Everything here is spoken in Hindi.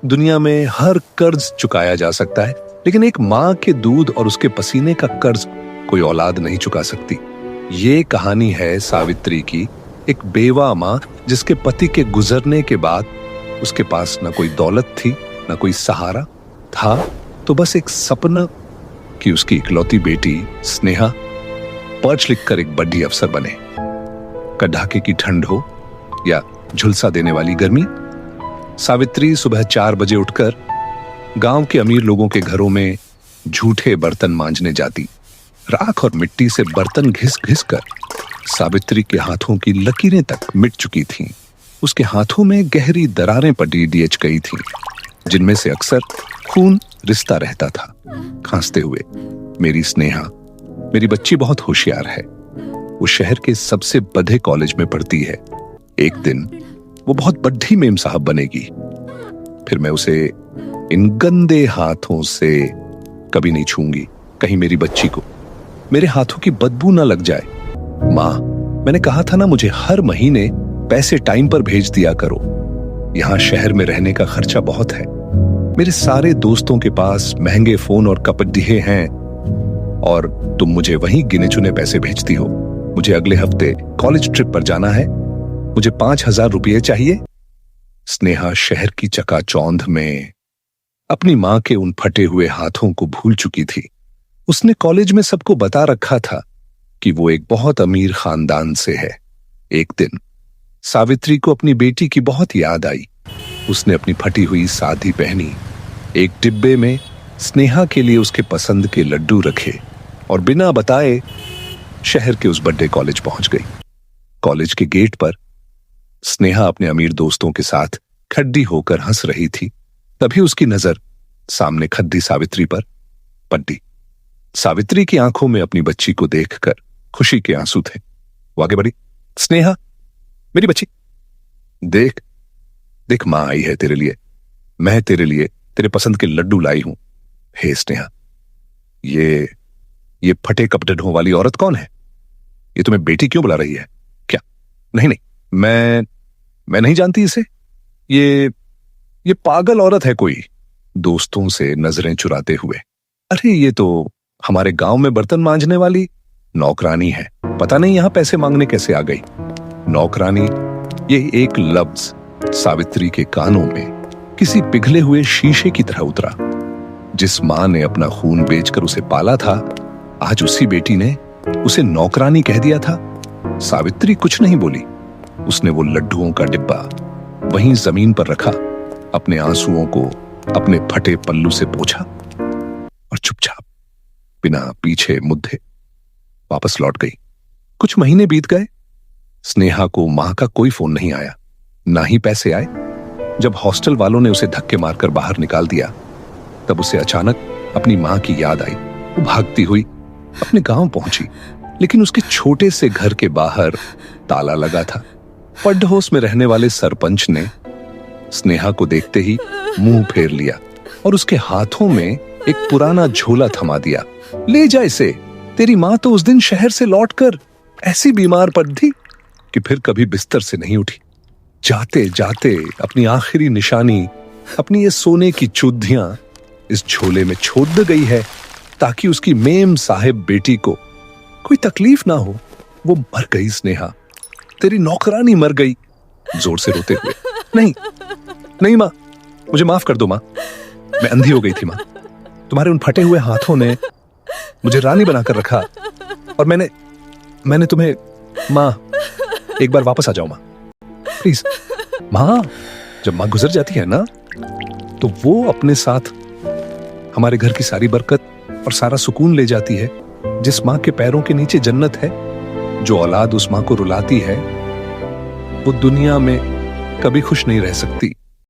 दुनिया में हर कर्ज चुकाया जा सकता है, लेकिन एक माँ के दूध और उसके पसीने का कर्ज कोई औलाद नहीं चुका सकती। ये कहानी है सावित्री की, एक बेवा माँ जिसके पति के गुजरने के बाद उसके पास न कोई दौलत थी, न कोई सहारा था, तो बस एक सपना कि उसकी इकलौती बेटी स्नेहा पढ़ लिखकर एक बड़ी अफसर बने। कड़ाके की ठंड हो या झुलसा देने वाली गर्मी, सावित्री सुबह 4 बजे उठकर गांव के अमीर लोगों के घरों में झूठे बर्तन मांजने जाती। राख और मिट्टी से बर्तन घिस घिस कर सावित्री के हाथों की लकीरें तक मिट चुकी थीं। उसके हाथों में गहरी दरारें पड़ी गई थीं, जिनमें से अक्सर खून रिश्ता रहता था। खांसते हुए, मेरी स्नेहा, मेरी बच्ची बहुत होशियार है, वो शहर के सबसे बड़े कॉलेज में पढ़ती है। एक दिन वो बहुत बड़ी मेम साहब बनेगी। फिर मैं उसे इन गंदे हाथों से कभी नहीं छूंगी, कहीं मेरी बच्ची को मेरे हाथों की बदबू ना लग जाए। माँ, मैंने कहा था ना, मुझे हर महीने पैसे टाइम पर भेज दिया करो। यहां शहर में रहने का खर्चा बहुत है। मेरे सारे दोस्तों के पास महंगे फोन और कपड़े हैं और तुम मुझे वहीं गिने चुने पैसे भेजती हो। मुझे अगले हफ्ते कॉलेज ट्रिप पर जाना है, मुझे 5,000 रुपये चाहिए। स्नेहा शहर की चकाचौंध में अपनी मां के उन फटे हुए हाथों को भूल चुकी थी। उसने कॉलेज में सबको बता रखा था कि वो एक बहुत अमीर खानदान से है। एक दिन सावित्री को अपनी बेटी की बहुत याद आई। उसने अपनी फटी हुई सादी पहनी, एक डिब्बे में स्नेहा के लिए उसके पसंद के लड्डू रखे और बिना बताए शहर के उस बड़े कॉलेज पहुंच गई। कॉलेज के गेट पर स्नेहा अपने अमीर दोस्तों के साथ खड्डी होकर हंस रही थी। तभी उसकी नजर सामने खड्डी सावित्री पर पड़ी। सावित्री की आंखों में अपनी बच्ची को देखकर खुशी के आंसू थे। वो आगे बढ़ी। स्नेहा, मेरी बच्ची, देख देख, मां आई है तेरे लिए। मैं तेरे लिए तेरे पसंद के लड्डू लाई हूं। हे स्नेहा, ये फटे कपड़ों वाली औरत कौन है? ये तुम्हें बेटी क्यों बुला रही है? क्या? नहीं, मैं नहीं जानती इसे। ये पागल औरत है कोई। दोस्तों से नजरें चुराते हुए, अरे ये तो हमारे गांव में बर्तन मांजने वाली नौकरानी है। पता नहीं यहां पैसे मांगने कैसे आ गई। नौकरानी, ये एक लफ्ज सावित्री के कानों में किसी पिघले हुए शीशे की तरह उतरा। जिस मां ने अपना खून बेचकर उसे पाला था, आज उसी बेटी ने उसे नौकरानी कह दिया था। सावित्री कुछ नहीं बोली। उसने वो लड्डुओं का डिब्बा वहीं जमीन पर रखा, अपने आंसुओं को अपने फटे पल्लू से पोंछा और चुपचाप बिना पीछे मुद्दे वापस लौट गई। कुछ महीने बीत गए। स्नेहा को मां का कोई फोन नहीं आया, ना ही पैसे आए। जब हॉस्टल वालों ने उसे धक्के मारकर बाहर निकाल दिया, तब उसे अचानक अपनी मां की याद आई। वो भागती हुई अपने गांव पहुंची, लेकिन उसके छोटे से घर के बाहर ताला लगा था। पड़ोस में रहने वाले सरपंच ने स्नेहा को देखते ही मुंह फेर लिया और उसके हाथों में एक पुराना झोला थमा दिया। ले जा इसे, तेरी मां तो उस दिन शहर से लौटकर ऐसी बीमार पड़ थी कि फिर कभी बिस्तर से नहीं उठी। जाते जाते अपनी आखिरी निशानी, अपनी ये सोने की चुद्धियां इस झोले में छोड़ दी गई है, ताकि उसकी मेम साहिब बेटी को कोई तकलीफ ना हो। वो मर गई स्नेहा, तेरी नौकरानी मर गई। जोर से रोते हुए, नहीं मां, मुझे माफ कर दो मां, मैं अंधी हो गई थी मां। तुम्हारे उन फटे हुए हाथों ने मुझे रानी बनाकर रखा और मैंने तुम्हें, मां, एक बार वापस आ जाओ मां, प्लीज। मां, जब मां गुजर जाती है ना, तो वो अपने साथ हमारे घर की सारी बरकत और सारा सुकून ले जाती है। जिस मां के पैरों के नीचे जन्नत है, जो औलाद उस मां को रुलाती है, वो दुनिया में कभी खुश नहीं रह सकती।